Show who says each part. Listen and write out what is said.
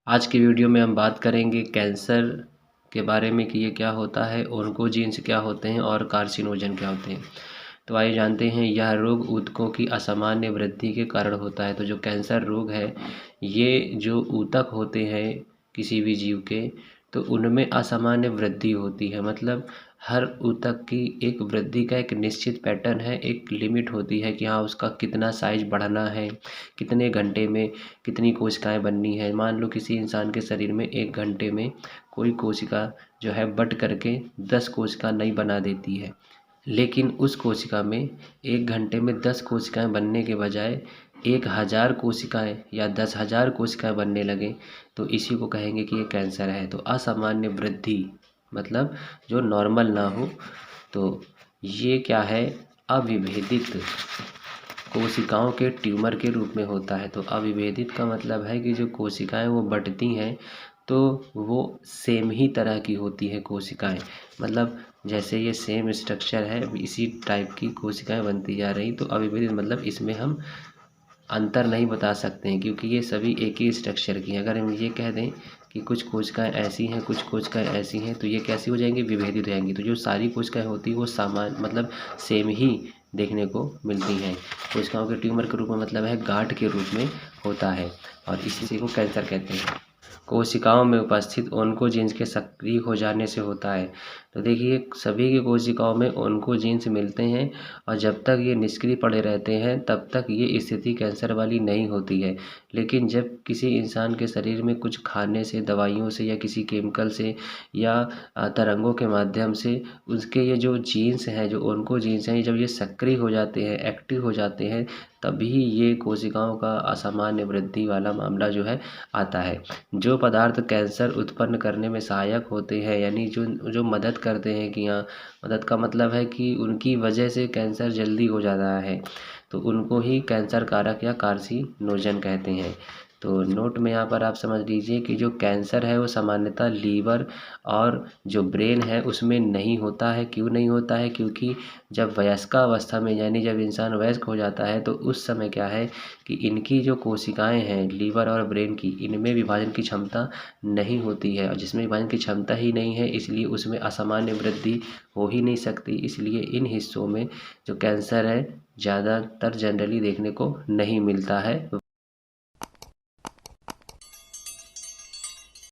Speaker 1: आज की वीडियो में हम बात करेंगे कैंसर के बारे में कि ये क्या होता है, ऑन्कोजीन्स क्या होते हैं और कार्सिनोजन क्या होते हैं। तो आइए जानते हैं, यह रोग ऊतकों की असामान्य वृद्धि के कारण होता है। तो जो कैंसर रोग है, ये जो ऊतक होते हैं किसी भी जीव के, तो उनमें असामान्य वृद्धि होती है। मतलब हर ऊतक की एक वृद्धि का एक निश्चित पैटर्न है, एक लिमिट होती है कि हाँ उसका कितना साइज बढ़ना है, कितने घंटे में कितनी कोशिकाएं बननी है। मान लो किसी इंसान के शरीर में 1 घंटे में कोई कोशिका जो है बट करके 10 कोशिका नई बना देती है, लेकिन उस कोशिका में 1 घंटे में 10 कोशिकाएं बनने के बजाय 1000 कोशिकाएं या 10,000 कोशिकाएं बनने लगें, तो इसी को कहेंगे कि ये कैंसर है। तो असामान्य वृद्धि मतलब जो नॉर्मल ना हो, तो ये क्या है, अविभेदित कोशिकाओं के ट्यूमर के रूप में होता है। तो अविभेदित का मतलब है कि जो कोशिकाएं वो बढ़ती हैं तो वो सेम ही तरह की होती है कोशिकाएं। मतलब जैसे ये सेम स्ट्रक्चर है, इसी टाइप की कोशिकाएं बनती जा रही। तो अविभेदित मतलब इसमें हम अंतर नहीं बता सकते हैं, क्योंकि ये सभी एक ही स्ट्रक्चर की हैं। अगर हम ये कह दें कि कुछ कोशिकाएं ऐसी हैं, कुछ कोशिकाएं ऐसी हैं, तो ये कैसी हो जाएंगी, विभेदित हो जाएंगी। तो जो सारी कोशिकाएं होती हैं वो समान मतलब सेम ही देखने को मिलती हैं। कोशिकाओं के ट्यूमर के रूप में मतलब है गांठ के रूप में होता है, और इसी को कैंसर कहते हैं। कोशिकाओं में उपस्थित ऑन्कोजीन्स के सक्रिय हो जाने से होता है। तो देखिए, सभी की कोशिकाओं में ऑन्कोजीन्स मिलते हैं, और जब तक ये निष्क्रिय पड़े रहते हैं तब तक ये स्थिति कैंसर वाली नहीं होती है। लेकिन जब किसी इंसान के शरीर में कुछ खाने से, दवाइयों से या किसी केमिकल से या तरंगों के माध्यम से उसके ये जो जीन्स हैं, जो ऑन्कोजीन्स हैं, जब ये सक्रिय हो जाते हैं, एक्टिव हो जाते हैं, तभी ये कोशिकाओं का असामान्य वृद्धि वाला मामला जो है आता है। जो पदार्थ कैंसर उत्पन्न करने में सहायक होते हैं, यानी जो जो मदद करते हैं, कि हाँ, मदद का मतलब है कि उनकी वजह से कैंसर जल्दी हो जाता है, तो उनको ही कैंसर कारक या कार्सिनोजन कहते हैं। तो नोट में यहाँ पर आप समझ लीजिए कि जो कैंसर है वो सामान्यतः लीवर और जो ब्रेन है उसमें नहीं होता है। क्यों नहीं होता है? क्योंकि जब वयस्कावस्था में, यानी जब इंसान वयस्क हो जाता है, तो उस समय क्या है कि इनकी जो कोशिकाएं हैं लीवर और ब्रेन की, इनमें विभाजन की क्षमता नहीं होती है, और जिसमें विभाजन की क्षमता ही नहीं है, इसलिए उसमें असामान्य वृद्धि हो ही नहीं सकती। इसलिए इन हिस्सों में जो कैंसर है ज़्यादातर जनरली देखने को नहीं मिलता है।